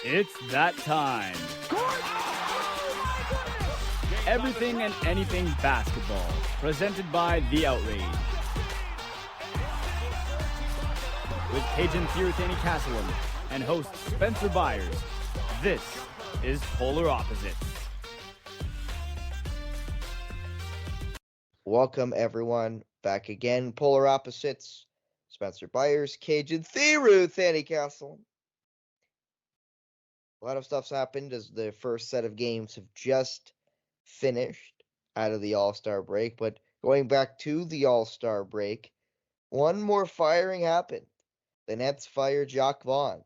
It's that time. Everything and anything basketball, presented by The Outrage. With Kajan Castle and host Spencer Byers, this is Polar Opposites. Welcome, everyone, back again. Polar Opposites, Spencer Byers, Cajun Castle. A lot of stuff's happened as the first set of games have just finished out of the All-Star break. But going back to the All-Star break, one more firing happened. The Nets fired Jacque Vaughn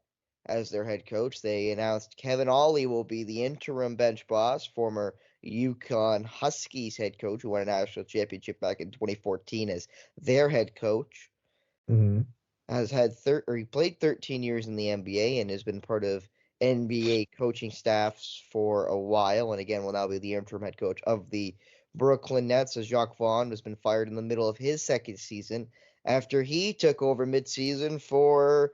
as their head coach. They announced Kevin Ollie will be the interim bench boss, former UConn Huskies head coach who won a national championship back in 2014 as their head coach. Mm-hmm. He played 13 years in the NBA and has been part of NBA coaching staffs for a while, and again will now be the interim head coach of the Brooklyn Nets, as Jacque Vaughn has been fired in the middle of his second season after he took over midseason for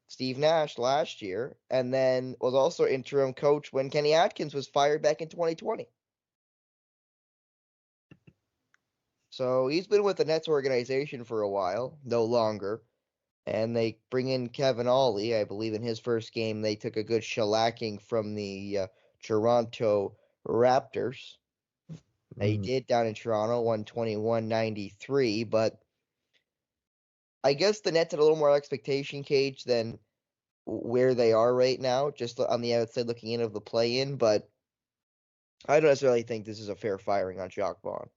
Steve Nash last year, and then was also interim coach when Kenny Atkins was fired back in 2020. So he's been with the Nets organization for a while, no longer. And they bring in Kevin Ollie. I believe in his first game, they took a good shellacking from the Toronto Raptors. They did down in Toronto, 121-93. But I guess the Nets had a little more expectation, Cage, than where they are right now, just on the outside looking in of the play-in. But I don't necessarily think this is a fair firing on Jacque Vaughn.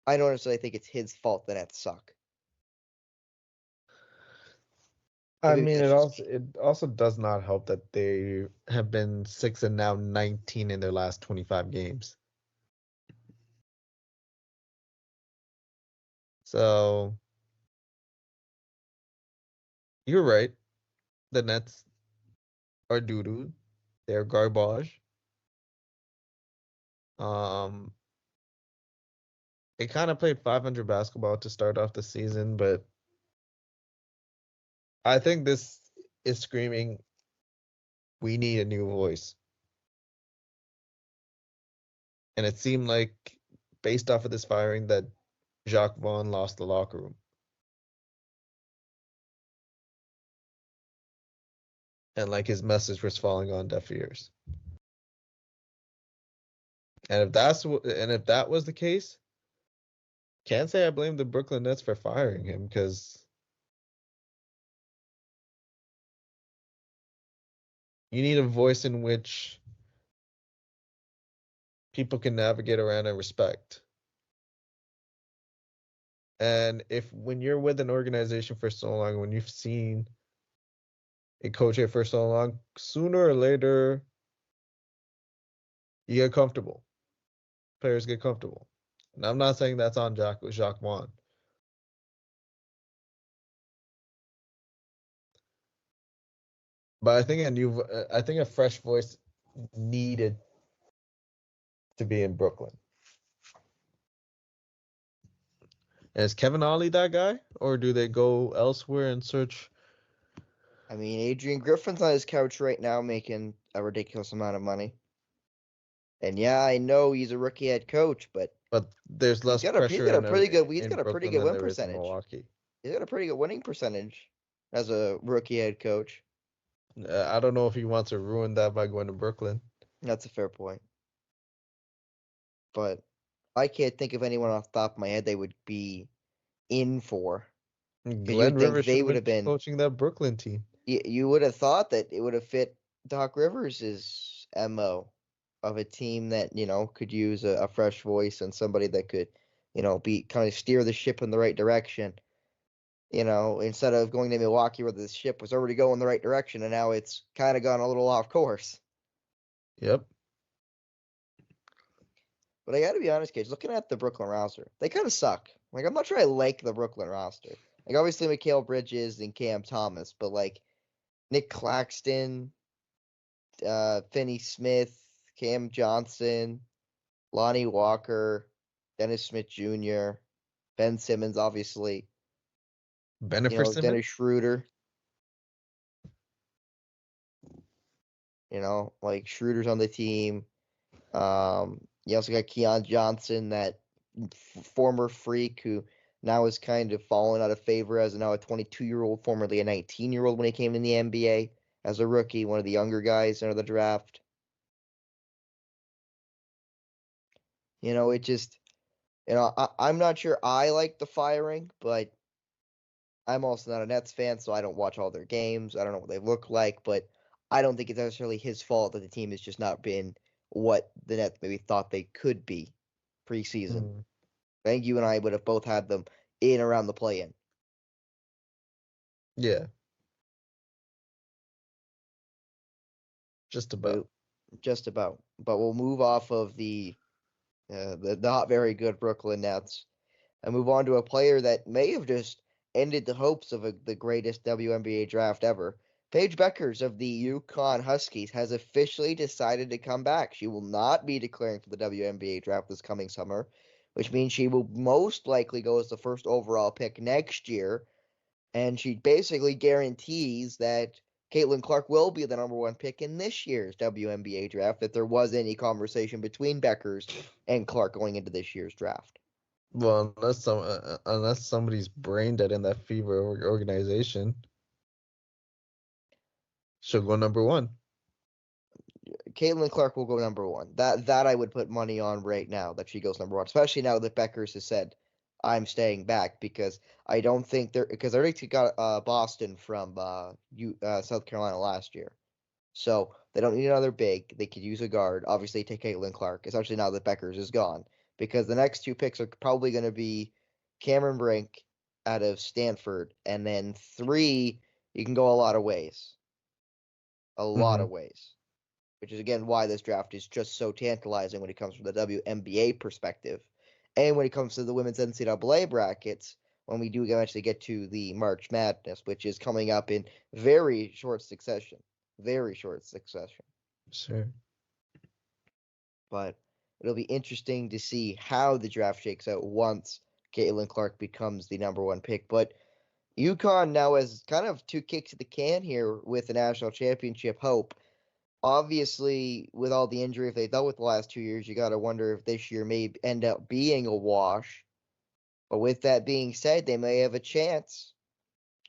I don't necessarily think it's his fault the Nets suck. I mean, it also does not help that they have been 6 and now 19 in their last 25 games. So you're right. The Nets are doo-doo. They're garbage. They kind of played 500 basketball to start off the season, but I think this is screaming, we need a new voice. And it seemed like, based off of this firing, that Jacque Vaughn lost the locker room. And like his message was falling on deaf ears. And if that was the case, can't say I blame the Brooklyn Nets for firing him, because you need a voice in which people can navigate around and respect. And when you're with an organization for so long, when you've seen a coach here for so long, sooner or later, you get comfortable. Players get comfortable. And I'm not saying that's on Jacque Vaughn. But I think a fresh voice needed to be in Brooklyn. And is Kevin Ollie that guy? Or do they go elsewhere and search? I mean, Adrian Griffin's on his couch right now making a ridiculous amount of money. And yeah, I know he's a rookie head coach, but there's less pressure. He's got a pretty good win percentage. Milwaukee. He's got a pretty good winning percentage as a rookie head coach. I don't know if he wants to ruin that by going to Brooklyn. That's a fair point. But I can't think of anyone off the top of my head they would be in for. Glenn Rivers would have been coaching that Brooklyn team. You would have thought that it would have fit Doc Rivers' MO of a team that, could use a fresh voice and somebody that could, be kind of steer the ship in the right direction. Instead of going to Milwaukee where the ship was already going the right direction and now it's kind of gone a little off course. Yep. But I got to be honest, Cage, looking at the Brooklyn roster, they kind of suck. Like, I'm not sure I like the Brooklyn roster. Like, obviously, Mikal Bridges and Cam Thomas, but, like, Nick Claxton, Finney Smith, Cam Johnson, Lonnie Walker, Dennis Smith Jr., Ben Simmons, obviously. Simmons? Dennis Schroeder. Like Schroeder's on the team. You also got Keon Johnson, that former freak who now has kind of fallen out of favor as now a 22-year-old, formerly a 19-year-old when he came in the NBA as a rookie, one of the younger guys under the draft. It just, I'm not sure I like the firing, but I'm also not a Nets fan, so I don't watch all their games. I don't know what they look like, but I don't think it's necessarily his fault that the team has just not been what the Nets maybe thought they could be preseason. Mm, I think you and I would have both had them in around the play-in. yeah, just But about. just about. But we'll move off of the not very good Brooklyn Nets and move on to a player that may have just ended the hopes of the greatest WNBA draft ever. Paige Bueckers of the UConn Huskies has officially decided to come back. She will not be declaring for the WNBA draft this coming summer, which means she will most likely go as the first overall pick next year. And she basically guarantees that Caitlin Clark will be the number one pick in this year's WNBA draft if there was any conversation between Bueckers and Clark going into this year's draft. Well, unless somebody's brain dead in that fever organization, she'll go number one. Caitlin Clark will go number one. That I would put money on right now that she goes number one, especially now that Bueckers has said I'm staying back because I don't think they already got Boston from South Carolina last year. So they don't need another big. They could use a guard. Obviously, take Caitlin Clark, especially now that Bueckers is gone, because the next two picks are probably going to be Cameron Brink out of Stanford, and then three, you can go a lot of ways. A lot Hmm. of ways. Which is, again, why this draft is just so tantalizing when it comes from the WNBA perspective. And when it comes to the women's NCAA brackets, when we do eventually get to the March Madness, which is coming up in very short succession. Very short succession. Sure. But it'll be interesting to see how the draft shakes out once Caitlin Clark becomes the number one pick. But UConn now has kind of two kicks at the can here with the national championship hope. Obviously, with all the injury they've dealt with the last 2 years, you got to wonder if this year may end up being a wash. But with that being said, they may have a chance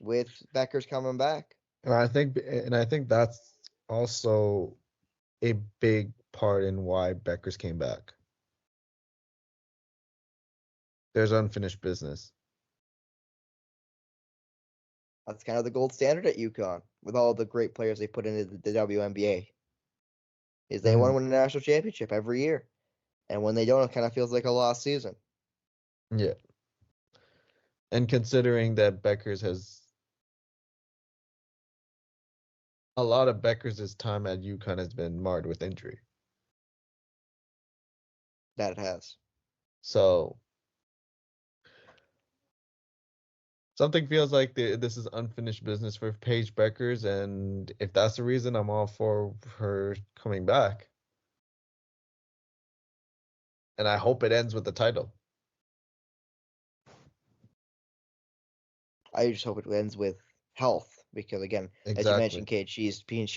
with Bueckers coming back. And I think that's also a big part in why Beckers came back. There's unfinished business. That's kind of the gold standard at UConn with all the great players they put into the WNBA. Is they want Hmm. to win a national championship every year, and when they don't, it kind of feels like a lost season. Yeah. And considering that Beckers has a lot of Beckers' time at UConn has been marred with injury. That it has. So something feels like this is unfinished business for Paige Beckers, and if that's the reason, I'm all for her coming back. And I hope it ends with the title. I just hope it ends with health because, again, as you Exactly. mentioned, Kate, she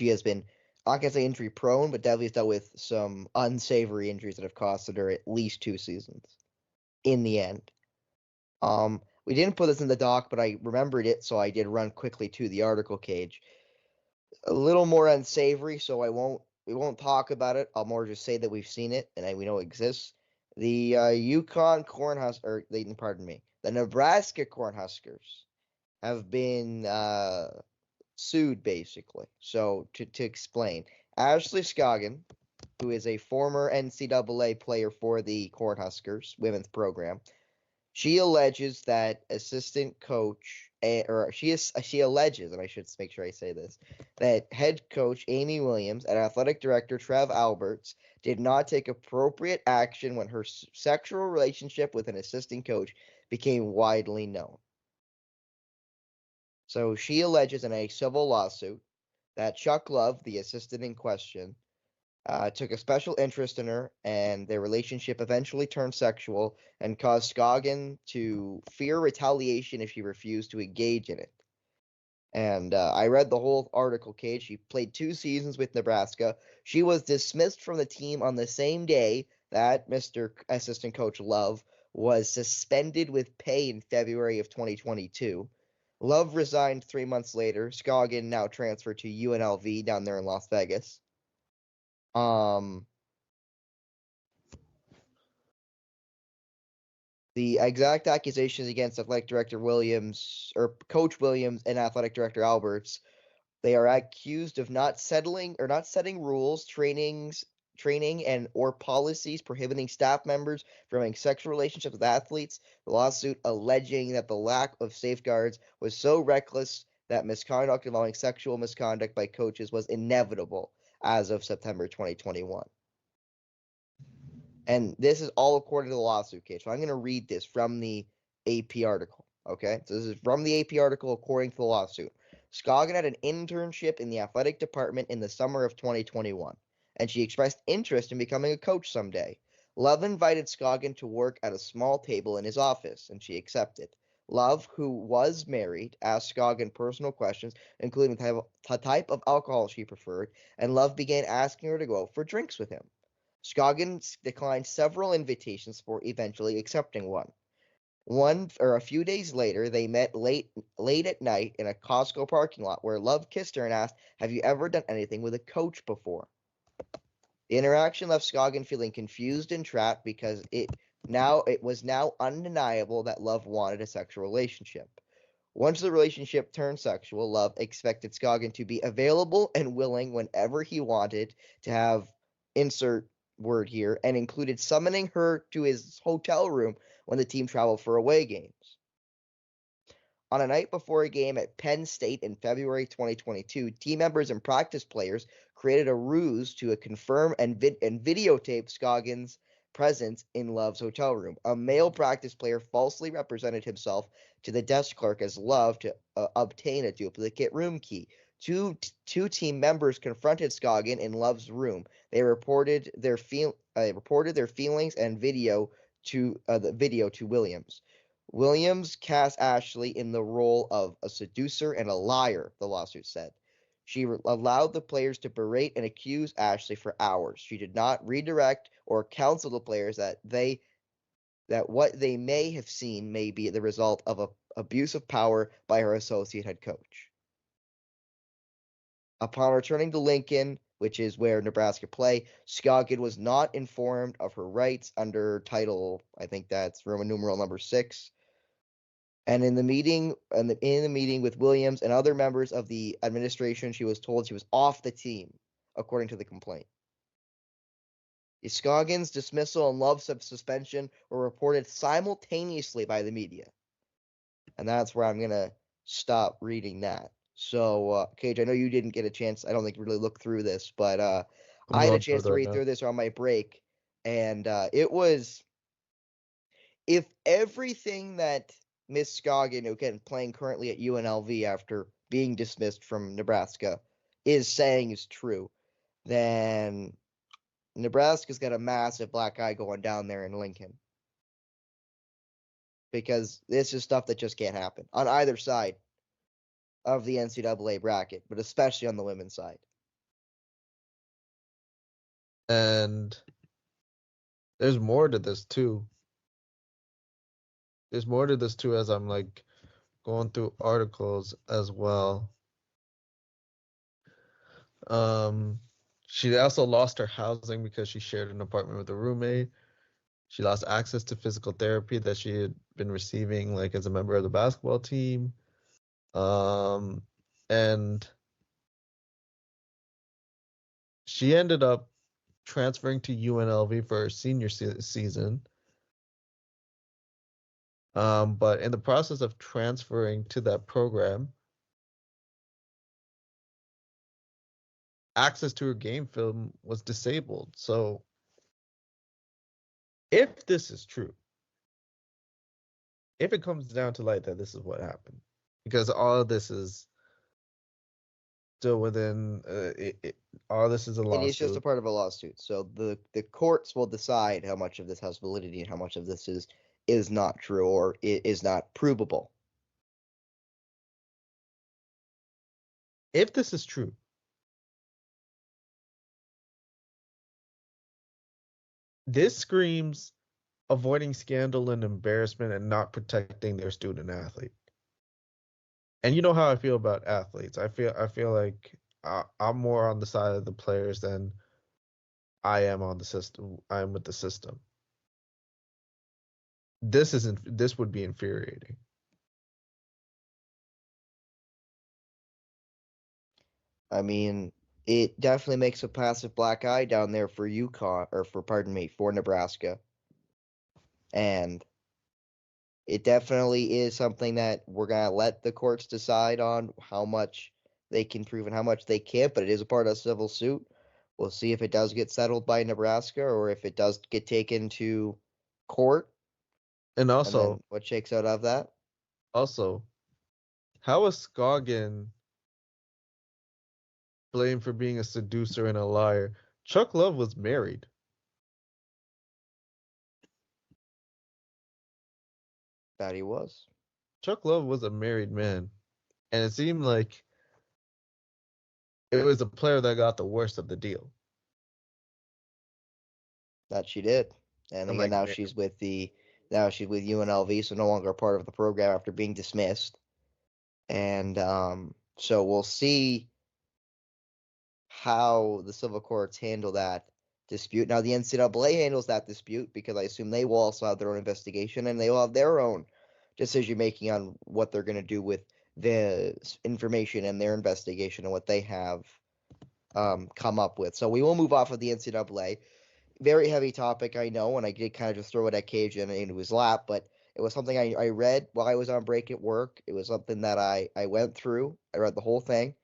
has been, I'm not gonna say injury prone, but definitely has dealt with some unsavory injuries that have costed her at least 2 seasons in the end. We didn't put this in the doc, but I remembered it, so I did run quickly to the article, Cage. A little more unsavory, so we won't talk about it. I'll more just say that we've seen it and we know it exists. The Yukon pardon me, the Nebraska Cornhuskers have been sued basically. So to explain, Ashley Scoggin, who is a former NCAA player for the Cornhuskers women's program, she alleges that assistant coach, or she alleges, and I should make sure I say this, that head coach Amy Williams and athletic director Trev Alberts did not take appropriate action when her sexual relationship with an assistant coach became widely known. So she alleges in a civil lawsuit that Chuck Love, the assistant in question, took a special interest in her, and their relationship eventually turned sexual and caused Scoggin to fear retaliation if she refused to engage in it. And I read the whole article, Kate. She played 2 seasons with Nebraska. She was dismissed from the team on the same day that Mr. Assistant Coach Love was suspended with pay in February of 2022. Love resigned 3 months later. Scoggin now transferred to UNLV down there in Las Vegas. The exact accusations against athletic director Williams or Coach Williams and athletic director Alberts, they are accused of not setting rules, training and or policies prohibiting staff members from having sexual relationships with athletes. The lawsuit alleging that the lack of safeguards was so reckless that misconduct involving sexual misconduct by coaches was inevitable as of September 2021. And this is all according to the lawsuit case. So I'm going to read this from the AP article. Okay. So this is from the AP article according to the lawsuit. Scoggin had an internship in the athletic department in the summer of 2021, and she expressed interest in becoming a coach someday. Love invited Scoggin to work at a small table in his office, and she accepted. Love, who was married, asked Scoggin personal questions, including the type of alcohol she preferred, and Love began asking her to go out for drinks with him. Scoggins declined several invitations before eventually accepting one. A few days later, they met late at night in a Costco parking lot where Love kissed her and asked, "Have you ever done anything with a coach before?" The interaction left Scoggin feeling confused and trapped because it was now undeniable that Love wanted a sexual relationship. Once the relationship turned sexual, Love expected Scoggin to be available and willing whenever he wanted to have insert word here, and included summoning her to his hotel room when the team traveled for away games. On a night before a game at Penn State in February 2022, team members and practice players created a ruse to confirm and videotape Scoggins' presence in Love's hotel room. A male practice player falsely represented himself to the desk clerk as Love to obtain a duplicate room key. Two team members confronted Scoggin in Love's room. They reported their feelings and video to Williams. Williams cast Ashley in the role of a seducer and a liar, the lawsuit said. She allowed the players to berate and accuse Ashley for hours. She did not redirect or counsel the players that what they may have seen may be the result of abuse of power by her associate head coach. Upon returning to Lincoln, which is where Nebraska play, Scoggin was not informed of her rights under Title, I think that's Roman numeral number 6. And in the meeting with Williams and other members of the administration, she was told she was off the team, according to the complaint. Scoggins' dismissal and Love's suspension were reported simultaneously by the media. And that's where I'm going to stop reading that. So, Cage, I know you didn't get a chance, I don't think, to really look through this, but I had a chance to read through this on my break, and it was, if everything that Miss Scoggin, again, playing currently at UNLV after being dismissed from Nebraska, is saying is true, then Nebraska's got a massive black eye going down there in Lincoln. Because this is stuff that just can't happen on either side of the NCAA bracket, but especially on the women's side. And there's more to this too. There's more to this too as I'm like going through articles as well. She also lost her housing because she shared an apartment with a roommate. She lost access to physical therapy that she had been receiving like as a member of the basketball team. And she ended up transferring to UNLV for her senior season. But in the process of transferring to that program, access to her game film was disabled. So if this is true, if it comes down to light that this is what happened, because all of this is still within, all this is a lawsuit. It is just a part of a lawsuit. So the courts will decide how much of this has validity and how much of this is not true or is not provable. if this is true, this screams avoiding scandal and embarrassment and not protecting their student athlete. And you know how I feel about athletes. I feel like I'm more on the side of the players than I am on the system. I am with the system. This would be infuriating. I mean, it definitely makes a passive black eye down there for UConn, or for Nebraska. And it definitely is something that we're going to let the courts decide on how much they can prove and how much they can't, but it is a part of a civil suit. We'll see if it does get settled by Nebraska or if it does get taken to court, And and then also, what shakes out of that. also, how is Scoggin blamed for being a seducer and a liar? Chuck Love was married. That he was. Chuck Love was a married man. And it seemed like it was a player that got the worst of the deal. That she did. And I'm again, like, man, now she's with UNLV, so no longer a part of the program after being dismissed. And so we'll see how the civil courts handle that dispute. Now, the NCAA handles that dispute because I assume they will also have their own investigation and they will have their own decision making on what they're going to do with the information and their investigation and what they have come up with. So we will move off of the NCAA. Very heavy topic, I know, and I did kind of just throw it at Kajan into his lap, but it was something I read while I was on break at work. It was something that I went through. I read the whole thing,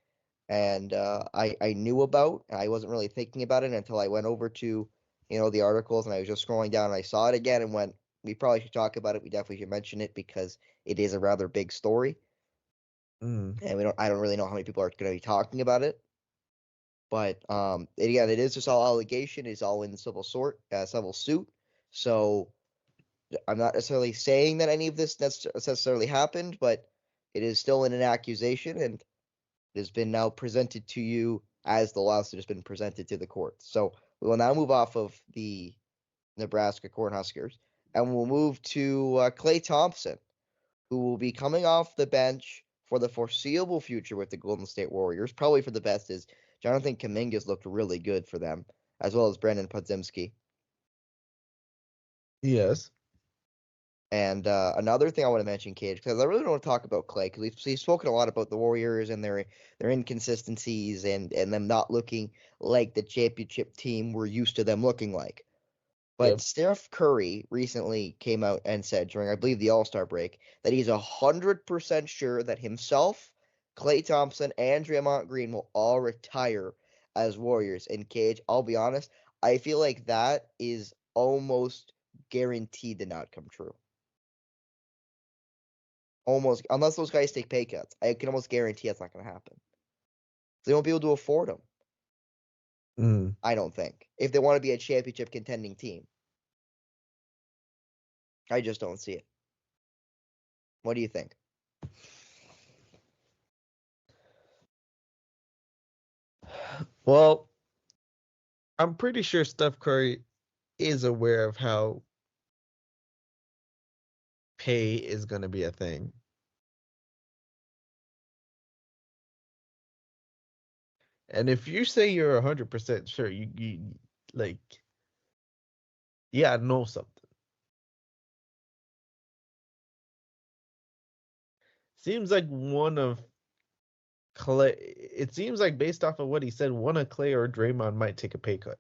and I knew about. And I wasn't really thinking about it until I went over to the articles, and I was just scrolling down and I saw it again and went, we probably should talk about it. We definitely should mention it because it is a rather big story, mm, and I don't really know how many people are going to be talking about it. But again, it is just all allegation. It's all in civil suit. So I'm not necessarily saying that any of this necessarily happened, but it is still in an accusation, and it has been now presented to you as the lawsuit has been presented to the courts. So we will now move off of the Nebraska Cornhuskers, and we'll move to Klay Thompson, who will be coming off the bench for the foreseeable future with the Golden State Warriors. Probably for the best is Jonathan Kuminga's looked really good for them, as well as Brandon Podziemski. yes. And another thing I want to mention, Cage, because I really don't want to talk about Klay, because we've spoken a lot about the Warriors and their inconsistencies and them not looking like the championship team we're used to them looking like. But Yep. Steph Curry recently came out and said during, I believe, the All-Star break that he's 100% sure that himself, Klay Thompson, and Draymond Green will all retire as Warriors. And Cage, I'll be honest, I feel like that is almost guaranteed to not come true. Almost, unless those guys take pay cuts, I can almost guarantee that's not going to happen. They won't be able to afford them. Mm. I don't think, if they want to be a championship contending team. I just don't see it. What do you think? Well, I'm pretty sure Steph Curry is aware of how pay is going to be a thing. And if you say you're 100% sure, you like, yeah, know something. Seems like one of Klay. It seems like based off of what he said, one of Klay or Draymond might take a pay cut.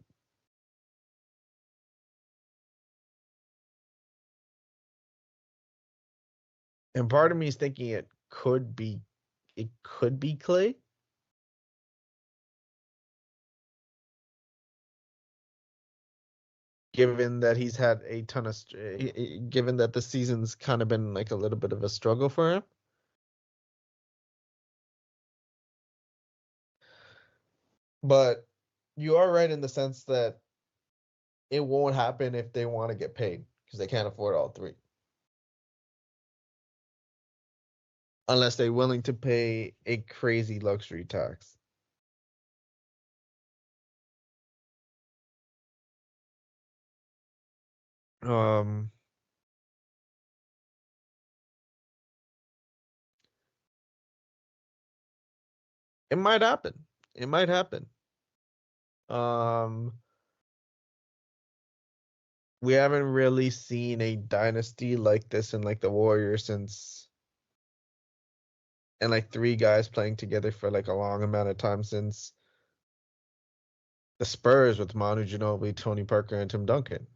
And part of me is thinking it could be Klay. Given that he's had a ton of, given that the season's kind of been like a little bit of a struggle for him. But you are right in the sense that it won't happen if they want to get paid because they can't afford all three. unless they're willing to pay a crazy luxury tax. Um, it might happen. It might happen. Um, we haven't really seen a dynasty like this in like the Warriors since, and like three guys playing together for like a long amount of time since the Spurs with Manu Ginobili, Tony Parker, and Tim Duncan.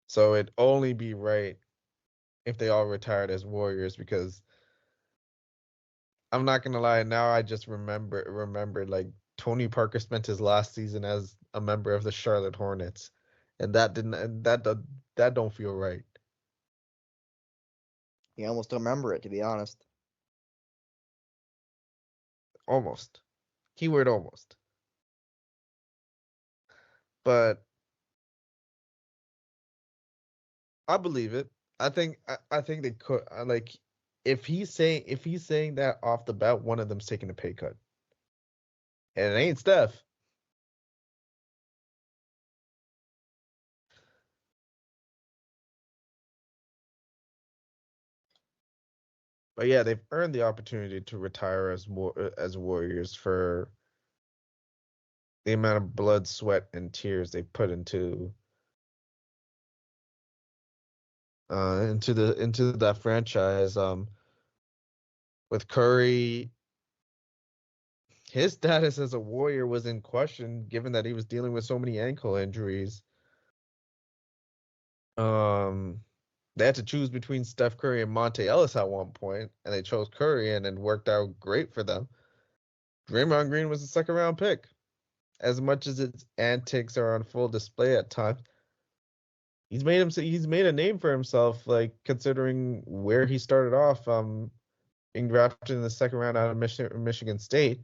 So it'd only be right if they all retired as Warriors, because I'm not gonna lie, now I just remembered like Tony Parker spent his last season as a member of the Charlotte Hornets, and that don't feel right. You almost don't remember it, to be honest. Almost. Keyword almost. But I believe it. I think they could like if he's saying that off the bat, one of them's taking a pay cut. And it ain't Steph. But yeah, they've earned the opportunity to retire as Warriors for the amount of blood, sweat, and tears they put into that franchise. With Curry, his status as a Warrior was in question, given that he was dealing with so many ankle injuries. They had to choose between Steph Curry and Monte Ellis at one point, and they chose Curry, and it worked out great for them. Draymond Green was a second round pick. As much as its antics are on full display at times, he's made a name for himself, like considering where he started off, being drafted in the second round out of Michigan State,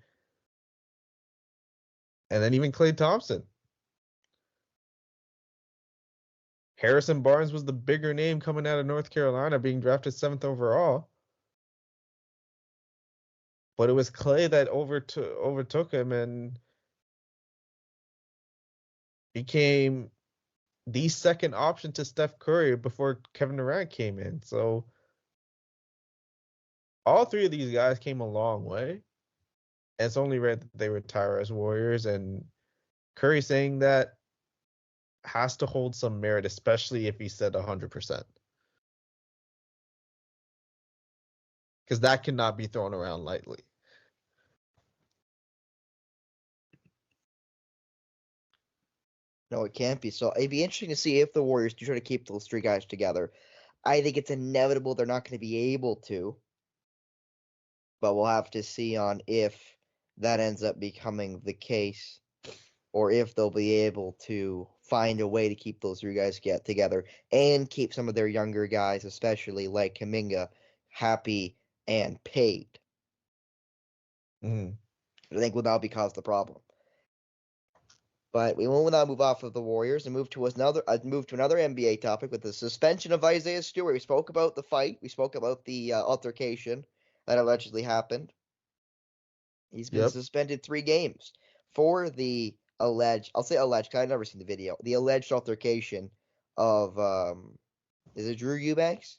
and then even Klay Thompson. Harrison Barnes was the bigger name coming out of North Carolina, being drafted 7th overall. But it was Klay that overtook him and became the second option to Steph Curry before Kevin Durant came in. So all three of these guys came a long way. And it's only right that they retire as Warriors. And Curry saying that has to hold some merit, especially if he said 100%. Because that cannot be thrown around lightly. No, it can't be. So it'd be interesting to see if the Warriors do try to keep those three guys together. I think it's inevitable they're not going to be able to, but we'll have to see on if that ends up becoming the case, or if they'll be able to find a way to keep those three guys get together and keep some of their younger guys, especially like Kuminga, happy and paid. Mm-hmm. I think will now be cause the problem. But we will now move off of the Warriors and move to another NBA topic with the suspension of Isaiah Stewart. We spoke about the fight. We spoke about the altercation that allegedly happened. He's been suspended 3 games for the alleged. I'll say alleged because I've never seen the video. The alleged altercation of is it Drew Eubanks?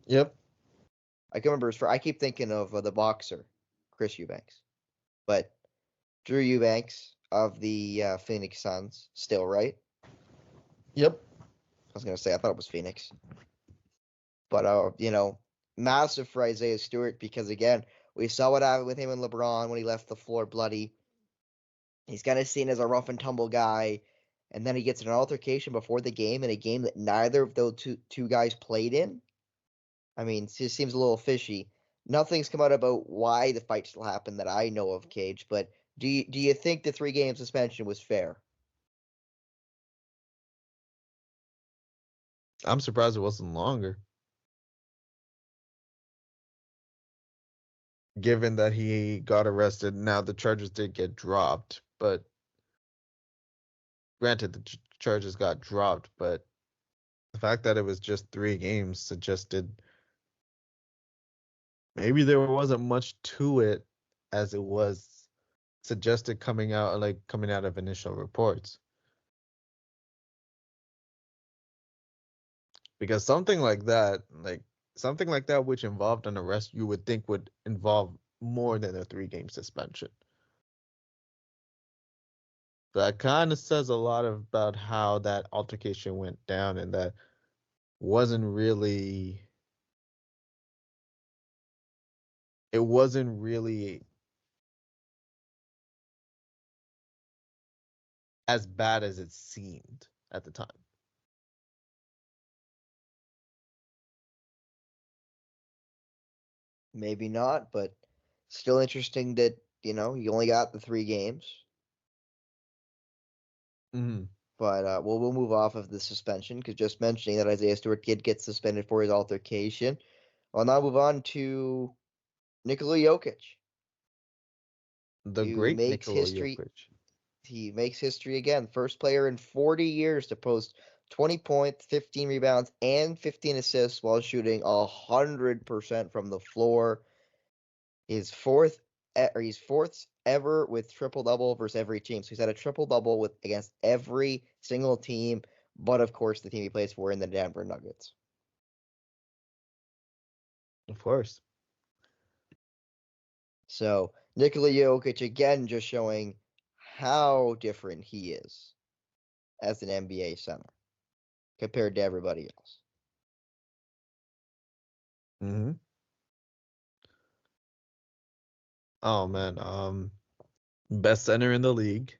Yep. I can't remember his. I keep thinking of the boxer, Chris Eubanks, but Drew Eubanks of the Phoenix Suns, still, right? Yep. I was gonna say I thought it was Phoenix, but massive for Isaiah Stewart because again, we saw what happened with him and LeBron when he left the floor bloody. He's kind of seen as a rough and tumble guy, and then he gets in an altercation before the game in a game that neither of those two guys played in. I mean, it just seems a little fishy. Nothing's come out about why the fight still happened that I know of, Cage. But do you think the 3-game suspension was fair? I'm surprised it wasn't longer, given that he got arrested. Now the charges did get dropped, but Granted, the charges got dropped, but the fact that it was just 3 games suggested maybe there wasn't much to it as it was suggested coming out of initial reports. Because something like that which involved an arrest, you would think would involve more than a 3-game suspension. That kind of says a lot about how that altercation went down, and that wasn't really as bad as it seemed at the time. Maybe not, but still interesting that, you only got the 3 games. Mm-hmm. But we'll move off of the suspension, because just mentioning that Isaiah Stewart did get suspended for his altercation. I'll now move on to Nikola Jokic, The who great makes Nikola history. Jokic. He makes history again. First player in 40 years to post 20 points, 15 rebounds, and 15 assists while shooting 100% from the floor. He's fourth ever with triple double versus every team. So he's had a triple double against every single team, but of course the team he plays for in the Denver Nuggets. Of course. So Nikola Jokic again just showing how different he is as an NBA center compared to everybody else. Mm-hmm. Oh man, best center in the league.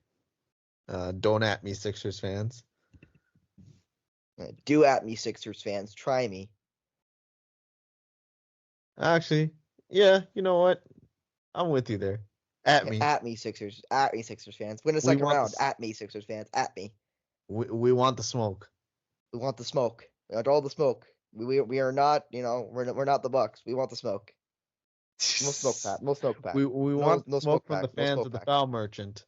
Don't at me, Sixers fans. Do at me, Sixers fans. Try me. Actually, yeah, you know what? I'm with you there. At me. At me, Sixers. At me, Sixers fans. Win a We second want round. the At me, Sixers fans. At me. we want the smoke. We want the smoke. We want all the smoke. We are not, we're not the Bucks. We want the smoke. No smoke, Pat. No smoke, Pat. We No, want no smoke smoke from the pack. No fans smoke of the pack. foul merchant.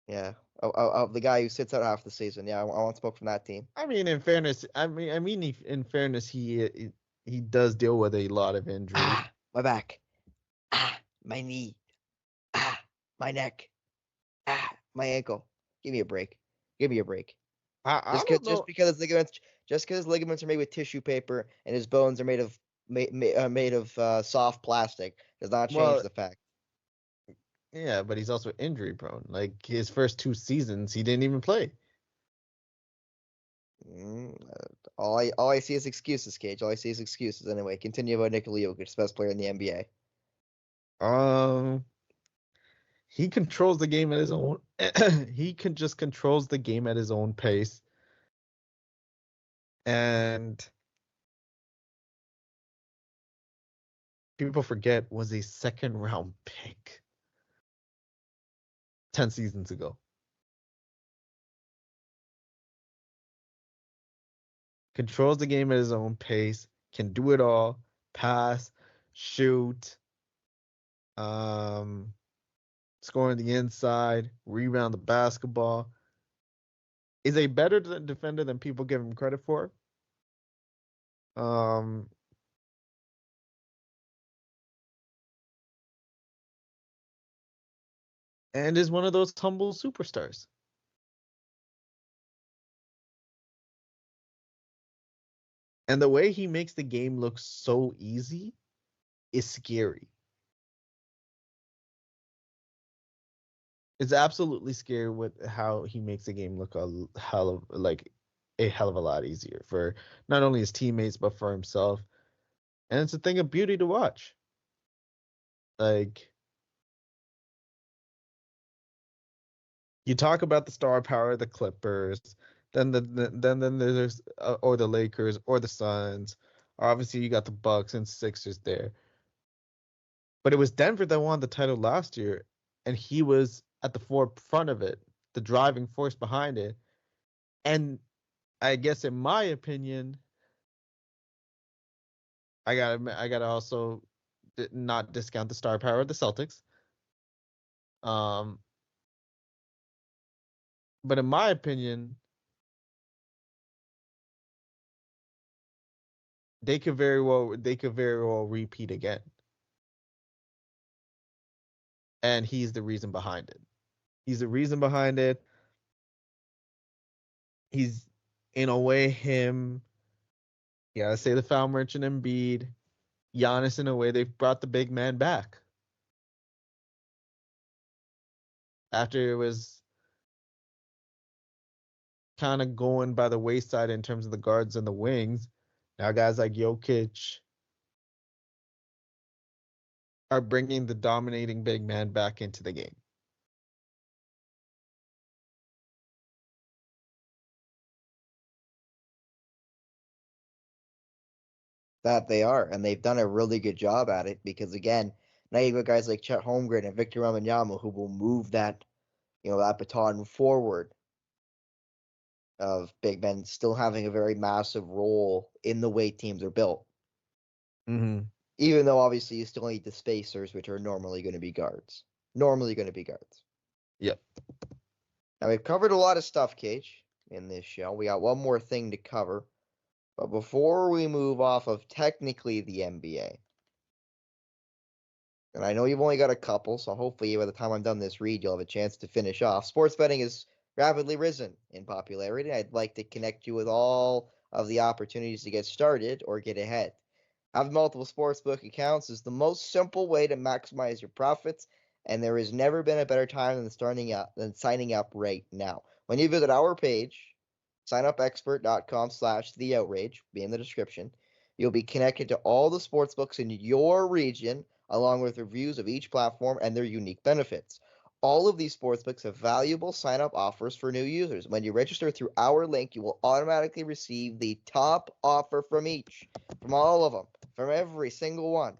Yeah. The guy who sits out half the season. Yeah, I want smoke from that team. I mean, in fairness, he does deal with a lot of injuries. My back. My knee. My neck. My ankle. Give me a break. Give me a break. I don't know. Just because ligaments are made with tissue paper and his bones are made of soft plastic does not change the fact. Yeah, but he's also injury prone. Like his first 2 seasons, he didn't even play. All I see is excuses, Cage. All I see is excuses. Anyway, continue about Nikola Jokic, best player in the NBA. He controls the game at his own. He can just controls the game at his own pace, and people forget was a 2nd round pick 10 seasons ago. Controls the game at his own pace, can do it all, pass, shoot, score on the inside, rebound the basketball. Is a better defender than people give him credit for. And is one of those humble superstars. And the way he makes the game look so easy is scary. It's absolutely scary with how he makes the game look a hell of a lot easier for not only his teammates but for himself. And it's a thing of beauty to watch. Like, you talk about the star power of the Clippers, then there's or the Lakers or the Suns. Obviously, you got the Bucks and Sixers there. But it was Denver that won the title last year, and he was at the forefront of it, the driving force behind it. And I guess, in my opinion, I gotta also not discount the star power of the Celtics. But in my opinion, they could very well repeat again. And he's the reason behind it. He's the reason behind it. He's in a way him. You gotta say the foul merchant Embiid. Giannis, in a way, they've brought the big man back. After it was kind of going by the wayside in terms of the guards and the wings, now guys like Jokic are bringing the dominating big man back into the game. That they are, and they've done a really good job at it because again, now you've got guys like Chet Holmgren and Victor Wembanyama who will move that, that baton forward of big men still having a very massive role in the way teams are built. Mm-hmm. Even though obviously you still need the spacers, which are normally going to be guards. Yep. Now we've covered a lot of stuff, Cage, in this show. We got one more thing to cover. But before we move off of technically the NBA, and I know you've only got a couple, so hopefully by the time I'm done this read, you'll have a chance to finish off. Sports betting has rapidly risen in popularity. I'd like to connect you with all of the opportunities to get started or get ahead. Having multiple sportsbook accounts is the most simple way to maximize your profits, and there has never been a better time than signing up right now. When you visit our page, signupexpert.com/theoutrage, be in the description. You'll be connected to all the sportsbooks in your region, along with reviews of each platform and their unique benefits. All of these sportsbooks have valuable sign-up offers for new users. When you register through our link, you will automatically receive the top offer from all of them, from every single one.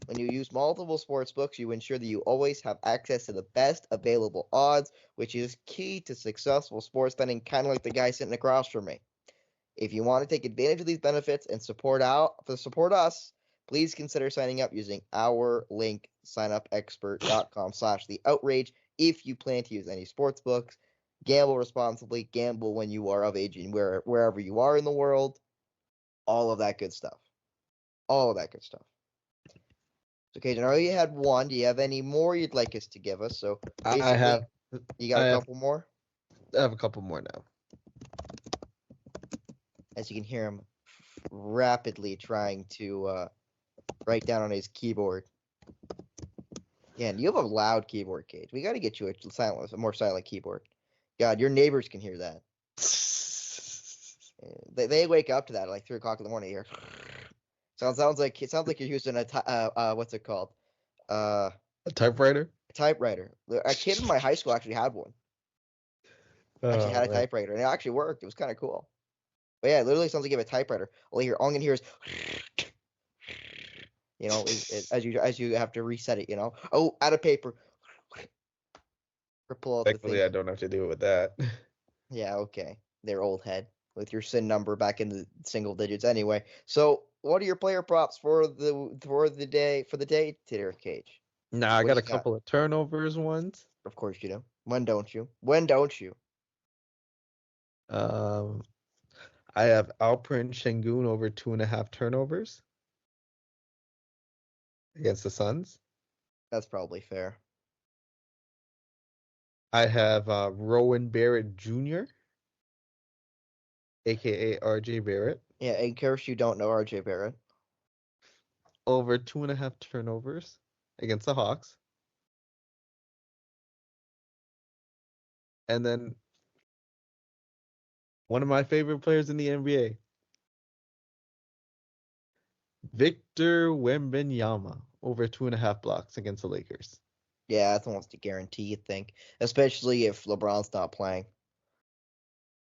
When you use multiple sportsbooks, you ensure that you always have access to the best available odds, which is key to successful sports betting, kind of like the guy sitting across from me. If you want to take advantage of these benefits and support us, please consider signing up using our link, signupexpert.com/theoutrage, if you plan to use any sportsbooks. Gamble responsibly, gamble when you are of age and wherever you are in the world. All of that good stuff. So, Kajan, I know you had one. Do you have any more you'd like us to give us? So, basically, I have. You got a couple more? I have a couple more now. As you can hear him rapidly trying to write down on his keyboard. Yeah, you have a loud keyboard, Cage. We got to get you a more silent keyboard. God, your neighbors can hear that. They wake up to that at like 3 o'clock in the morning. Here, sounds like you're using what's it called? A typewriter. A typewriter. A kid in my high school actually had one. Actually had a typewriter, and it actually worked. It was kind of cool. But yeah, it literally sounds like you have a typewriter. All I'm gonna hear is, as you have to reset it. Oh, out of paper. Thankfully, I don't have to deal with that. Yeah, okay. Their old head with your SIN number back in the single digits. Anyway, so what are your player props for the day today, Cage? Nah, I got a couple of turnovers ones. Of course you do. When don't you? I have Alperen Şengün over 2.5 turnovers against the Suns. That's probably fair. I have Rowan Barrett Jr., aka RJ Barrett. Yeah, in case you don't know RJ Barrett. Over 2.5 turnovers against the Hawks. And then one of my favorite players in the NBA, Victor Wembanyama, over 2.5 blocks against the Lakers. Yeah, that's almost a guarantee, you think. Especially if LeBron's not playing.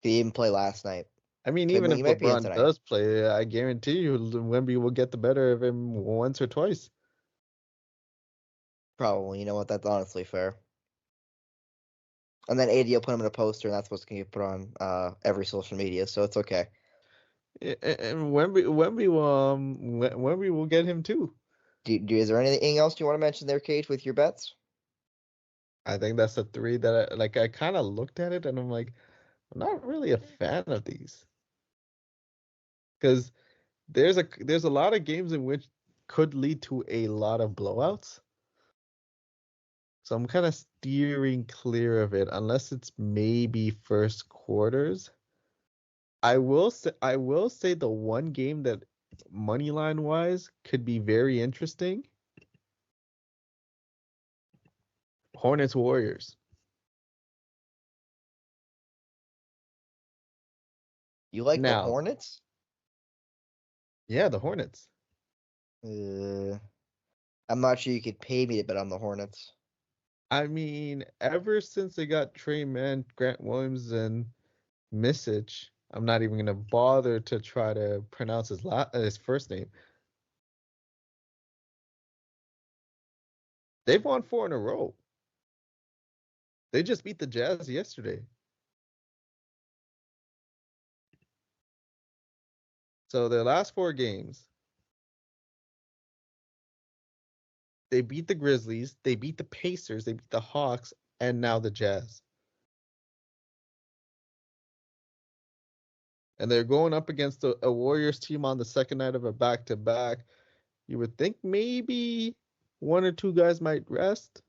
He didn't play last night. I mean, even if LeBron does play, I guarantee you Wemby will get the better of him once or twice. Probably. You know what? That's honestly fair. And then AD will put him in a poster, and that's what's going to get put on every social media, so it's okay. And Wemby will get him too. Is there anything else you want to mention there, Cage, with your bets? I think that's the three that I kind of looked at it and I'm like, I'm not really a fan of these because there's a lot of games in which could lead to a lot of blowouts. So I'm kind of steering clear of it unless it's maybe first quarters. I will say the one game that money line wise could be very interesting. Hornets Warriors. You like the Now, Hornets? yeah, the Hornets. I'm not sure you could pay me to bet on the Hornets. I mean, ever since they got Trey Mann, Grant Williams, and Misic, I'm not even gonna bother to try to pronounce his first name. They've won 4 in a row. They just beat the Jazz yesterday. So their last 4 games, they beat the Grizzlies, they beat the Pacers, they beat the Hawks, and now the Jazz. And they're going up against a Warriors team on the second night of a back-to-back. You would think maybe 1 or 2 guys might rest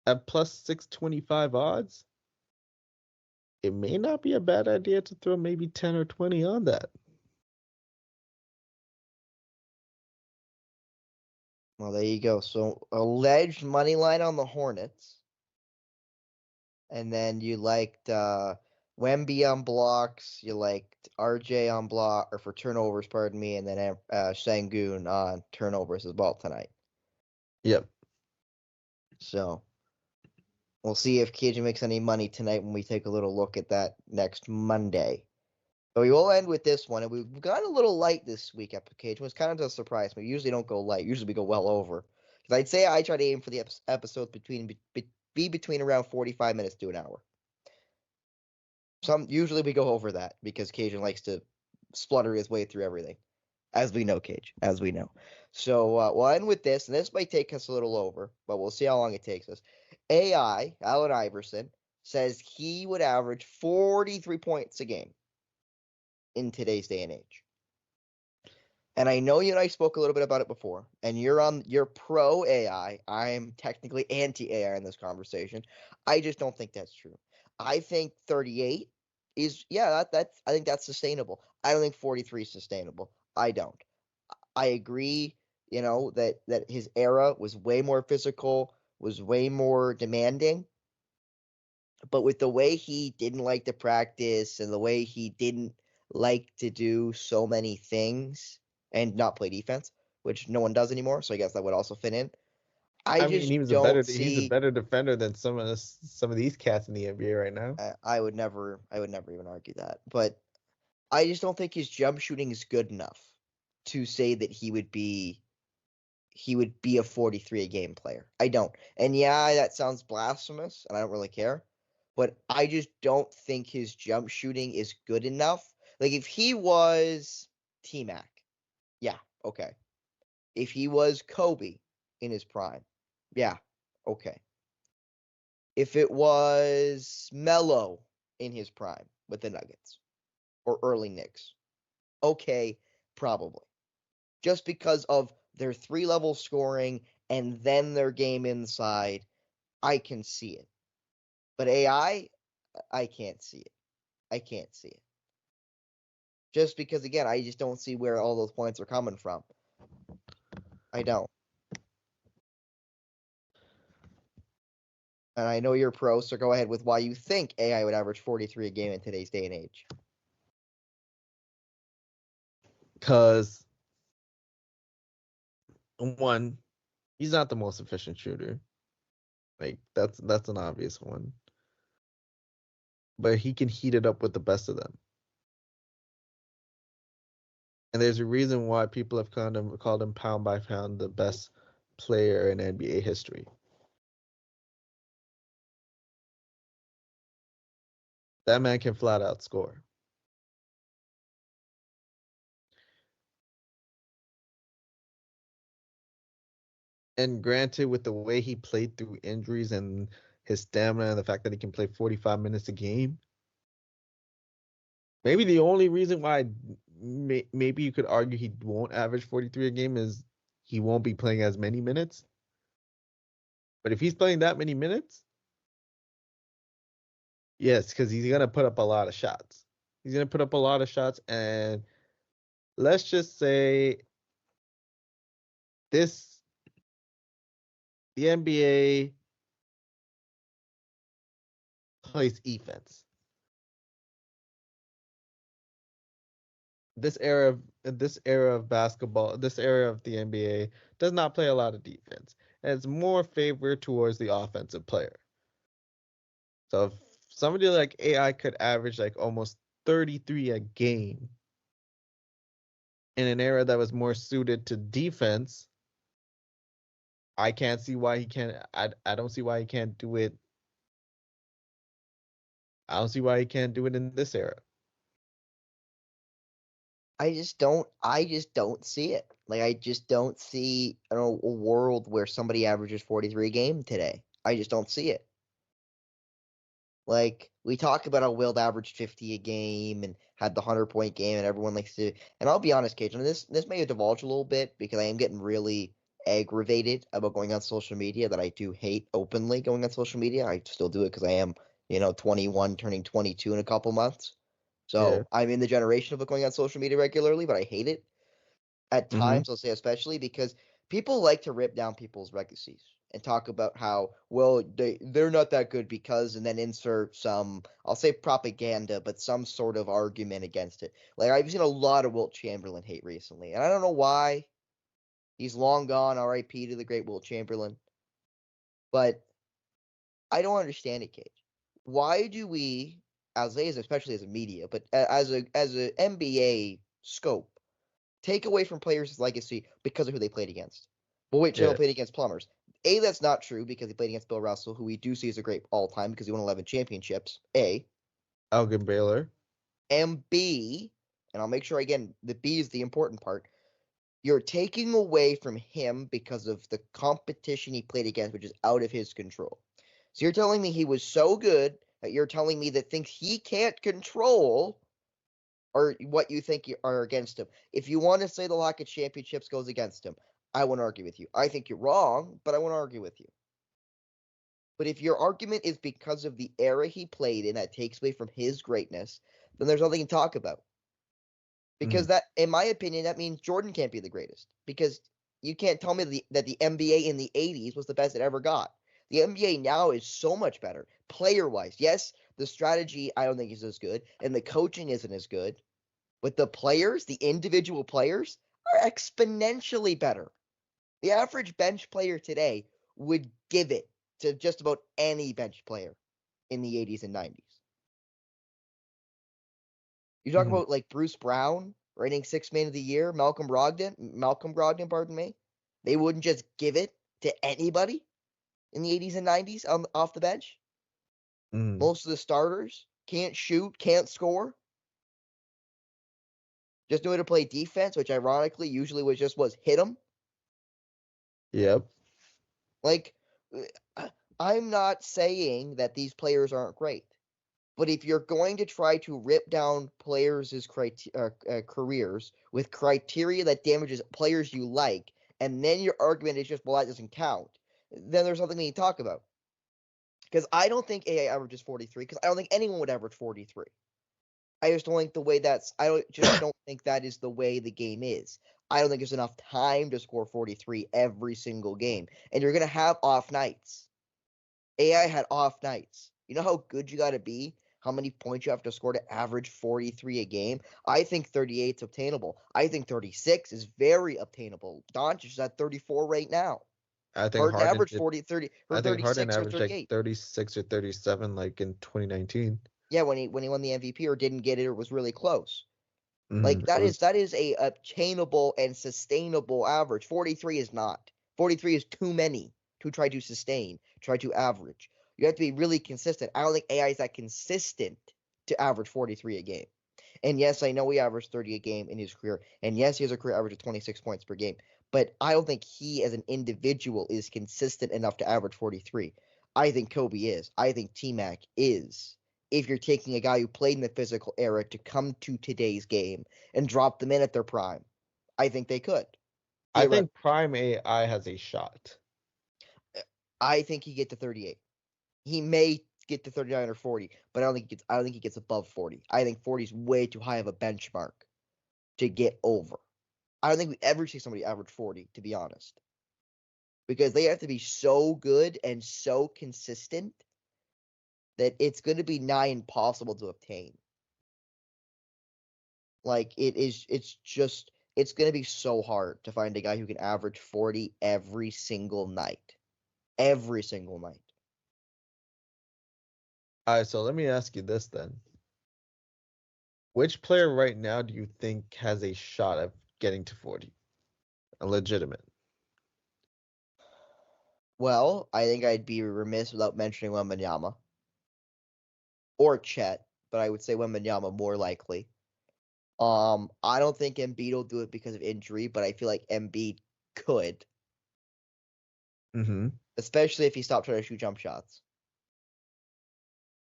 at plus 625 odds. It may not be a bad idea to throw maybe 10 or 20 on that. Well, there you go. So alleged money line on the Hornets, and then you liked Wemby on blocks. You liked RJ on block or for turnovers, pardon me, and then Sengun on turnovers as well tonight. Yep. So we'll see if Kajan makes any money tonight when we take a little look at that next Monday. But we will end with this one, and we've gone a little light this week, Cajun. It's kind of a surprise. We usually don't go light. Usually we go well over. Because I'd say I try to aim for the episodes be between around 45 minutes to an hour. Usually we go over that because Cajun likes to splutter his way through everything. As we know, Cage, as we know. So we'll end with this, and this might take us a little over, but we'll see how long it takes us. AI, Allen Iverson, says he would average 43 points a game in today's day and age. And I know you and I spoke a little bit about it before, and you're pro AI. I'm technically anti AI in this conversation. I just don't think that's true. I think 38 is that's I think that's sustainable. I don't think 43 is sustainable. I don't. I agree, that his era was way more physical, was way more demanding. But with the way he didn't like to practice and the way he didn't like to do so many things and not play defense, which no one does anymore, so I guess that would also fit in. I I mean, just don't he's a see. better defender than some of these cats in the NBA right now. I would never even argue that, but I just don't think his jump shooting is good enough to say that he would be a 43 a game player. I don't. And yeah, that sounds blasphemous, and I don't really care. But I just don't think his jump shooting is good enough. Like if he was T-Mac, yeah, okay. If he was Kobe in his prime, yeah, okay. If it was Melo in his prime with the Nuggets or early Knicks, okay, probably. Just because of their 3-level scoring and then their game inside, I can see it. But AI, I can't see it. I can't see it. Just because, again, I just don't see where all those points are coming from. I don't. And I know you're pro, so go ahead with why you think AI would average 43 a game in today's day and age. Because one, he's not the most efficient shooter. Like that's an obvious one. But he can heat it up with the best of them. And there's a reason why people have called him pound by pound the best player in NBA history. That man can flat out score. And granted, with the way he played through injuries and his stamina, and the fact that he can play 45 minutes a game. Maybe the only reason why maybe you could argue he won't average 43 a game is he won't be playing as many minutes. But if he's playing that many minutes, yes, because he's going to put up a lot of shots. He's going to put up a lot of shots, and let's just say the NBA plays defense. This era of basketball, this era of the NBA does not play a lot of defense. And it's more favored towards the offensive player. So if somebody like AI could average like almost 33 a game in an era that was more suited to defense, I can't see why he can't. I don't see why he can't do it. I don't see why he can't do it in this era. I just don't see it. Like, I just don't see a world where somebody averages 43 a game today. I just don't see it. Like, we talk about how Wilt averaged 50 a game and had the 100-point game, and everyone likes to. And I'll be honest, Kajan, this may divulge a little bit because I am getting really aggravated about going on social media, that I do hate openly going on social media. I still do it because I am, 21, turning 22 in a couple months. So Yeah. I'm in the generation of going on social media regularly, but I hate it. At times, I'll say especially because people like to rip down people's legacies and talk about how, well, they're not that good because, and then insert some, I'll say propaganda, but some sort of argument against it. Like, I've seen a lot of Wilt Chamberlain hate recently, and I don't know why. He's long gone, R.I.P. to the great Wilt Chamberlain. But I don't understand it, Cage. Why do we, especially as a media, but as a NBA scope, take away from players' legacy because of who they played against? Well, wait, Chamberlain played against plumbers. A, that's not true because he played against Bill Russell, who we do see as a great all-time because he won 11 championships. A. Elgin Baylor. And B, and I'll make sure, again, the B is the important part. You're taking away from him because of the competition he played against, which is out of his control. So you're telling me he was so good that you're telling me that things he can't control are what you think are against him. If you want to say the lack of championships goes against him, I won't argue with you. I think you're wrong, but I won't argue with you. But if your argument is because of the era he played in that takes away from his greatness, then there's nothing to talk about. Because that, in my opinion, that means Jordan can't be the greatest. Because you can't tell me that the NBA in the 80s was the best it ever got. The NBA now is so much better, player-wise. Yes, the strategy I don't think is as good, and the coaching isn't as good. But the players, the individual players, are exponentially better. The average bench player today would give it to just about any bench player in the 80s and 90s. You talk about like Bruce Brown rating Sixth Man of the Year, Malcolm Brogdon, pardon me. They wouldn't just give it to anybody in the 80s and 90s off the bench. Most of the starters can't shoot, can't score. Just knew how to play defense, which ironically usually was hit them. Yep. Like, I'm not saying that these players aren't great. But if you're going to try to rip down players' careers with criteria that damages players you like, and then your argument is just, well, that doesn't count, then there's something we need to talk about. Because I don't think AI averages 43, because I don't think anyone would average 43. I just don't think don't think that is the way the game is. I don't think there's enough time to score 43 every single game. And you're going to have off nights. AI had off nights. You know how good you got to be? How many points you have to score to average 43 a game? I think 38 is obtainable. I think 36 is very obtainable. Doncic is at 34 right now. I think Harden averaged 40, 30, or I think 36 Harden or averaged 38. like 36 or 37 like in 2019. Yeah, when he won the MVP or didn't get it or was really close. Like that is a obtainable and sustainable average. 43 is not. 43 is too many to try to sustain, try to average. You have to be really consistent. I don't think AI is that consistent to average 43 a game. And yes, I know he averaged 30 a game in his career. And yes, he has a career average of 26 points per game. But I don't think he as an individual is consistent enough to average 43. I think Kobe is. I think T-Mac is. If you're taking a guy who played in the physical era to come to today's game and drop them in at their prime, I think they could. I think prime AI has a shot. I think he get to 38. He may get to 39 or 40, but I don't think he gets above 40. I think 40 is way too high of a benchmark to get over. I don't think we ever see somebody average 40, to be honest. Because they have to be so good and so consistent that it's going to be nigh impossible to obtain. Like, it's going to be so hard to find a guy who can average 40 every single night. Every single night. All right, so let me ask you this then. Which player right now do you think has a shot of getting to 40? A legitimate. Well, I think I'd be remiss without mentioning Wembanyama. Or Chet, but I would say Wembanyama more likely. I don't think Embiid will do it because of injury, but I feel like Embiid could. Mm-hmm. Especially if he stopped trying to shoot jump shots.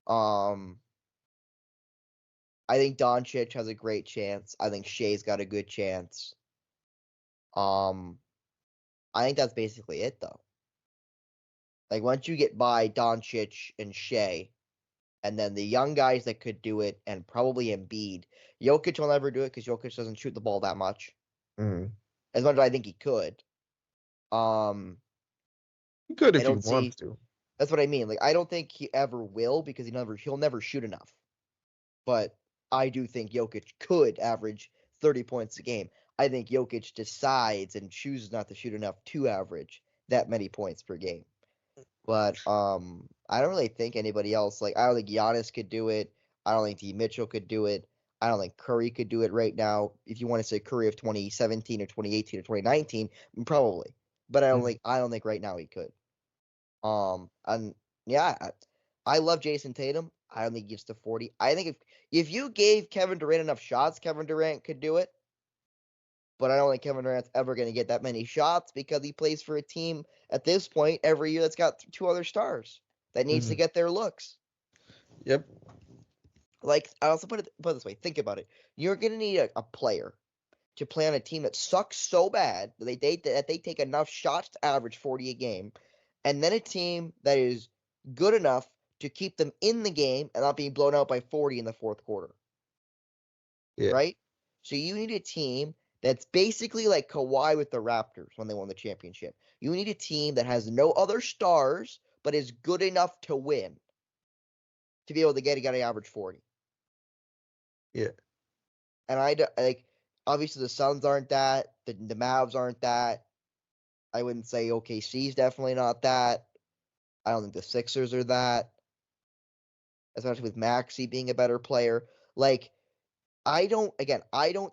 I think Doncic has a great chance. I think Shea's got a good chance. I think that's basically it, though. Like, once you get by Doncic and Shea, and then the young guys that could do it, and probably Embiid. Jokic will never do it because Jokic doesn't shoot the ball that much. Mm-hmm. As much as I think he could. He could I if he don't wants see. to. That's what I mean. Like, I don't think he ever will because he'll never shoot enough. But I do think Jokic could average 30 points a game. I think Jokic decides and chooses not to shoot enough to average that many points per game. But I don't really think anybody else. Like, I don't think Giannis could do it. I don't think D. Mitchell could do it. I don't think Curry could do it right now. If you want to say Curry of 2017 or 2018 or 2019, probably. But I don't think right now he could. And yeah, I love Jason Tatum. I don't think he gets to 40. I think if you gave Kevin Durant enough shots, Kevin Durant could do it. But I don't think Kevin Durant's ever going to get that many shots because he plays for a team at this point every year that's got two other stars that needs to get their looks. Yep. Like, I also put it this way. Think about it. You're going to need a player to play on a team that sucks so bad that they take enough shots to average 40 a game, and then a team that is good enough to keep them in the game and not being blown out by 40 in the fourth quarter. Yeah. Right? So you need a team that's basically like Kawhi with the Raptors when they won the championship. You need a team that has no other stars but is good enough to win to be able to get a guy to average 40. Yeah. And obviously the Suns aren't that, the Mavs aren't that. I wouldn't say OKC's definitely not that. I don't think the Sixers are that. Especially with Maxey being a better player. Like, I don't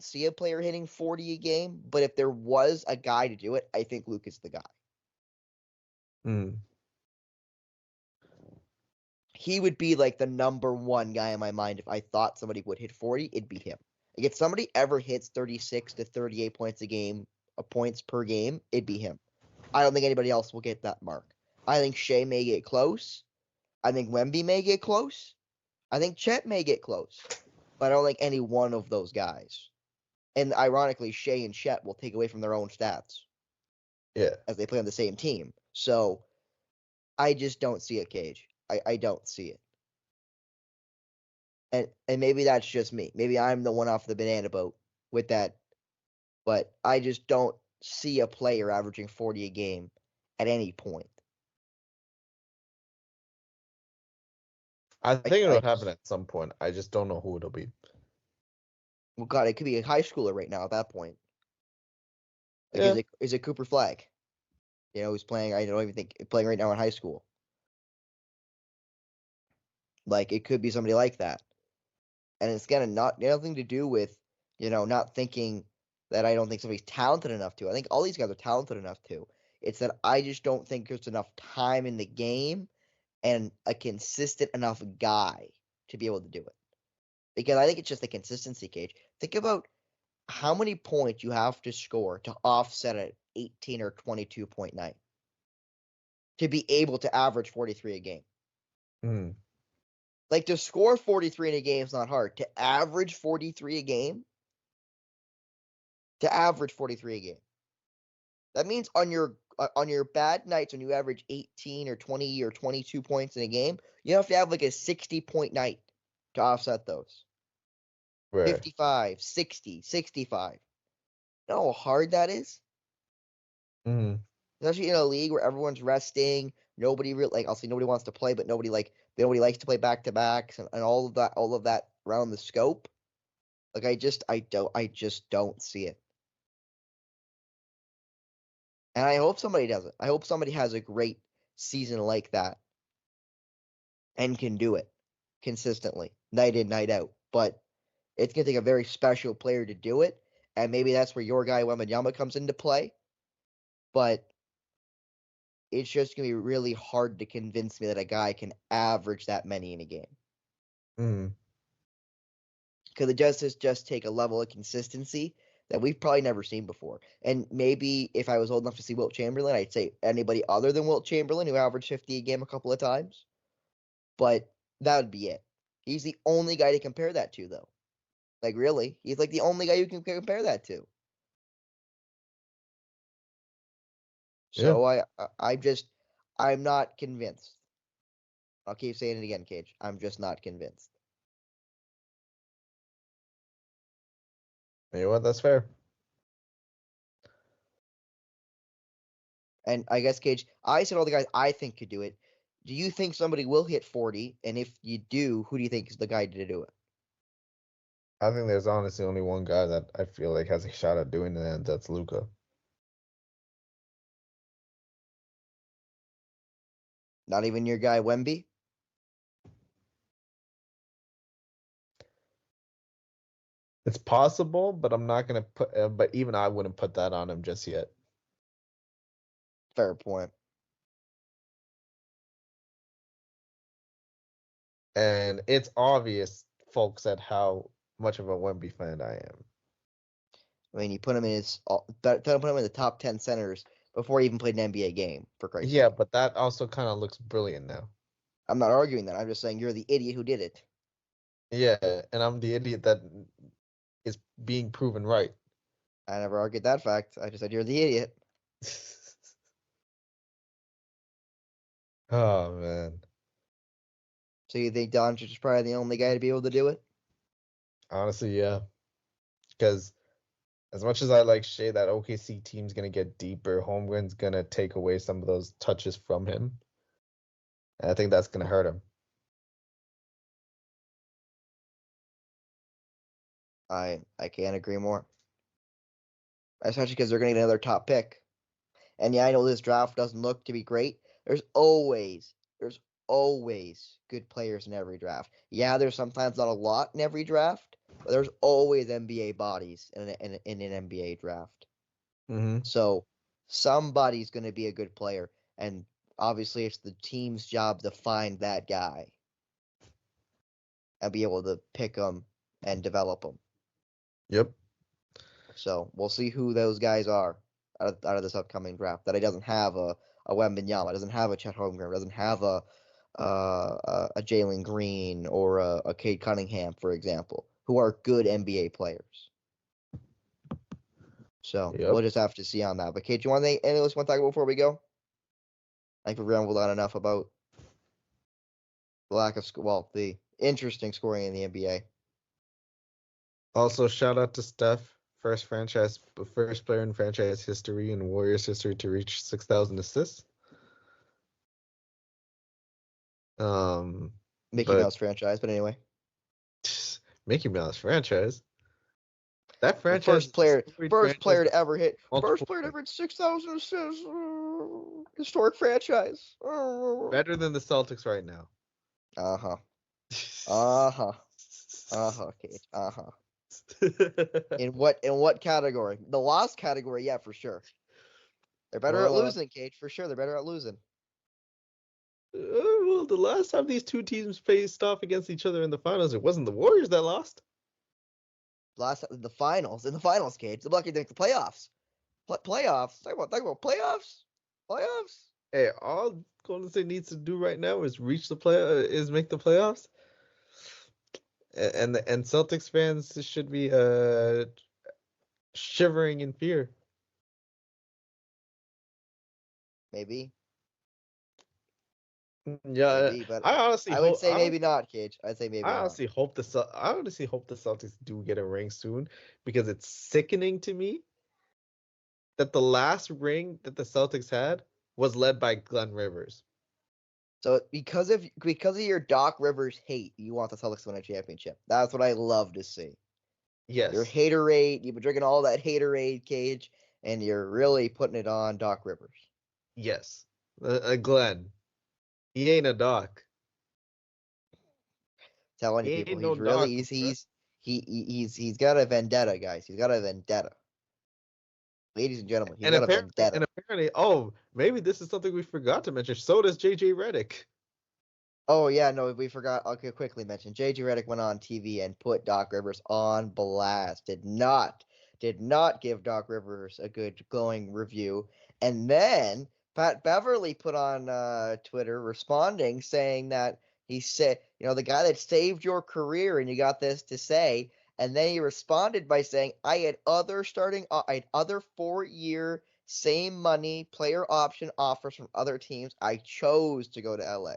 see a player hitting 40 a game, but if there was a guy to do it, I think Luke is the guy. He would be like the number one guy in my mind. If I thought somebody would hit 40, it'd be him. Like, if somebody ever hits 36 to 38 points a game, points per game, it'd be him. I don't think anybody else will get that mark. I think Shea may get close. I think Wemby may get close. I think Chet may get close. But I don't think any one of those guys. And ironically, Shea and Chet will take away from their own stats. Yeah. As they play on the same team. So I just don't see it, Cage. I don't see it. And maybe that's just me. Maybe I'm the one off the banana boat with that. But I just don't see a player averaging 40 a game at any point. I think it'll happen at some point. I just don't know who it'll be. Well, God, it could be a high schooler right now at that point. Like, Yeah. is it Cooper Flagg? You know, who's playing, I don't even think, playing right now in high school. Like, it could be somebody like that. And it's gonna nothing to do with, not thinking that I don't think somebody's talented enough to. I think all these guys are talented enough to. It's that I just don't think there's enough time in the game and a consistent enough guy to be able to do it. Because I think it's just the consistency, Cage. Think about how many points you have to score to offset an 18 or 22 point night to be able to average 43 a game. Mm. Like, to score 43 in a game is not hard. To average 43 a game? To average 43 a game. That means on your bad nights when you average 18 or 20 or 22 points in a game, you have to have like a 60-point night to offset those. Right. 55, 60, 65. You know how hard that is? Mm. Especially in a league where everyone's resting, nobody really I'll say nobody wants to play, but nobody likes to play back-to-backs and all of that around the scope. Like, I just don't see it. And I hope somebody does it. I hope somebody has a great season like that and can do it consistently, night in, night out. But it's going to take a very special player to do it, and maybe that's where your guy Wembanyama comes into play. But it's just going to be really hard to convince me that a guy can average that many in a game. Mm. Because it does just take a level of consistency that we've probably never seen before. And maybe if I was old enough to see Wilt Chamberlain, I'd say anybody other than Wilt Chamberlain who averaged 50 a game a couple of times. But that would be it. He's the only guy to compare that to, though. Like, really? He's like the only guy you can compare that to. Yeah. So I'm not convinced. I'll keep saying it again, Cage. I'm just not convinced. You know what? That's fair. And I guess, Cage, I said all the guys I think could do it. Do you think somebody will hit 40? And if you do, who do you think is the guy to do it? I think there's honestly only one guy that I feel like has a shot at doing that, and that's Luka. Not even your guy Wemby? It's possible, but I'm not gonna put. But even I wouldn't put that on him just yet. Fair point. And it's obvious, folks, at how much of a Wemby fan I am. I mean, you put him in put him in the top 10 centers before he even played an NBA game, for Christ's Yeah, sake. but that also kind of looks brilliant now. I'm not arguing that. I'm just saying you're the idiot who did it. Yeah, and I'm the idiot that is being proven right. I never argued that fact. I just said you're the idiot. Oh man. So you think Doncic is probably the only guy to be able to do it? Honestly, yeah. Because as much as I like Shea, that OKC team's gonna get deeper. Holmgren's gonna take away some of those touches from him. And I think that's gonna hurt him. I can't agree more. Especially because they're going to get another top pick. And yeah, I know this draft doesn't look to be great. There's always good players in every draft. Yeah, there's sometimes not a lot in every draft, but there's always NBA bodies in an NBA draft. Mm-hmm. So somebody's going to be a good player, and obviously it's the team's job to find that guy and be able to pick them and develop them. Yep. So we'll see who those guys are out of this upcoming draft. That he doesn't have a Wembanyama, doesn't have a Chet Holmgren, doesn't have a Jalen Green or a Cade Cunningham, for example, who are good NBA players. So we'll just have to see on that. But Cade, do you want anything else you want to talk about before we go? I think we've rambled on enough about the lack of the interesting scoring in the NBA. Also, shout out to Steph, first player in franchise history and Warriors history to reach 6,000 assists. Mickey Mouse franchise, but anyway. Mickey Mouse franchise. That franchise. First player to ever hit 6,000 assists. Historic franchise. Better than the Celtics right now. Cage. In what category? The loss category, yeah, for sure. They're better at losing, Cage, for sure. They're better at losing. Well, the last time these two teams faced off against each other in the finals, it wasn't the Warriors that lost. In the finals, Cage. The lucky to make the playoffs. Playoffs. Talk about playoffs. Playoffs. Hey, all Golden State needs to do right now is make the playoffs, and Celtics fans should be shivering in fear. Maybe, Yeah, maybe, but I honestly I would hope say maybe not, Cage. I'd say maybe I not. honestly hope I honestly hope the Celtics do get a ring soon because it's sickening to me that the last ring that the Celtics had was led by Glenn Rivers. So because of your Doc Rivers hate, you want the Celtics to win a championship. That's what I love to see. Your Yes, haterade, you've been drinking all that haterade, Cage, and you're really putting it on Doc Rivers. yes, Glenn. He ain't a doc. Telling you He people, ain't no doc, bruh. he's got a vendetta, guys. He's got a vendetta. Ladies and gentlemen, he's And got a apparently, vendetta. oh, maybe this is something we forgot to mention. So does JJ Redick. Oh yeah, no, we forgot. I'll quickly mention JJ Redick went on TV and put Doc Rivers on blast. Did not give Doc Rivers a good glowing review. And then Pat Beverly put on Twitter responding saying that he said, the guy that saved your career and you got this to say. And then he responded by saying, I had other 4-year same money player option offers from other teams. I chose to go to LA.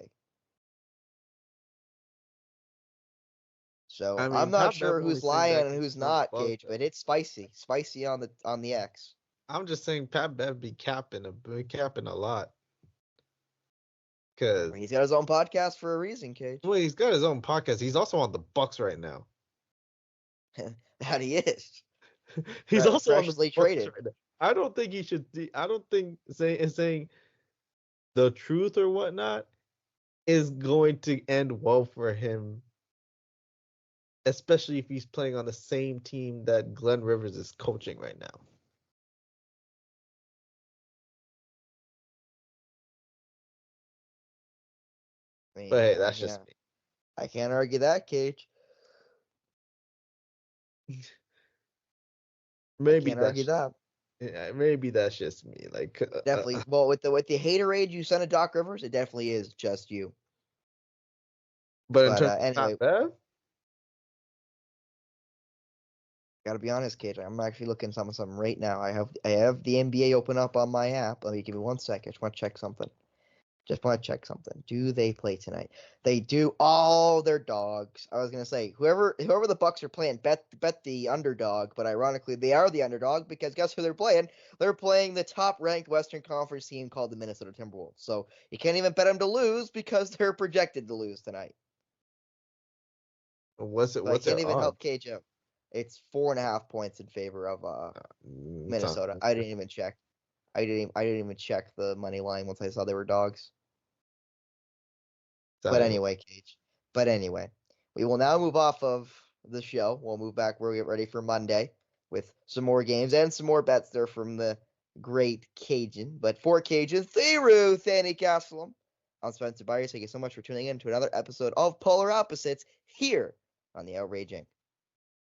So I I'm mean, not Pat sure Beverly who's saying lying that and because who's he's on the not, Bucks. Cage, but it's spicy on the X. I'm just saying Pat Bev be capping a lot. Cause He's got his own podcast for a reason, Cage. well, he's got his own podcast. He's also on the Bucks right now. That he is He's also on the freshly Bucks traded. right now. I don't think he should. I don't think saying the truth or whatnot is going to end well for him, especially if he's playing on the same team that Glenn Rivers is coaching right now. I mean, But hey, yeah, that's yeah. just me. I can't argue that, Cage. I Maybe can't argue that's that. maybe that's just me. Like, Definitely. Well, with the haterade you sent to Doc Rivers, it definitely is just you. but in But terms of anyway, Pat Bev, gotta be honest, Cage. I'm actually looking at something right now. I have the NBA open up on my app. Let me give me 1 second. I just want to check something. Just want to check something. Do they play tonight? They do. Oh, they're dogs. I was gonna say whoever the Bucks are playing, bet the underdog. But ironically, they are the underdog because guess who they're playing? They're playing the top-ranked Western Conference team called the Minnesota Timberwolves. So you can't even bet them to lose because they're projected to lose tonight. what's it? So I What's can't their even odds? help Cage up. It's 4.5 points in favor of It's not. Minnesota. I didn't even check. I didn't even check the money line once I saw they were dogs. It's not But even. anyway, Cage. But anyway, we will now move off of the show. We'll move back where we get ready for Monday with some more games and some more bets there from the great Cajun. But for Cajun, Theru, Thany Castle. I'm Spencer Byers. Thank you so much for tuning in to another episode of Polar Opposites here on the Outraging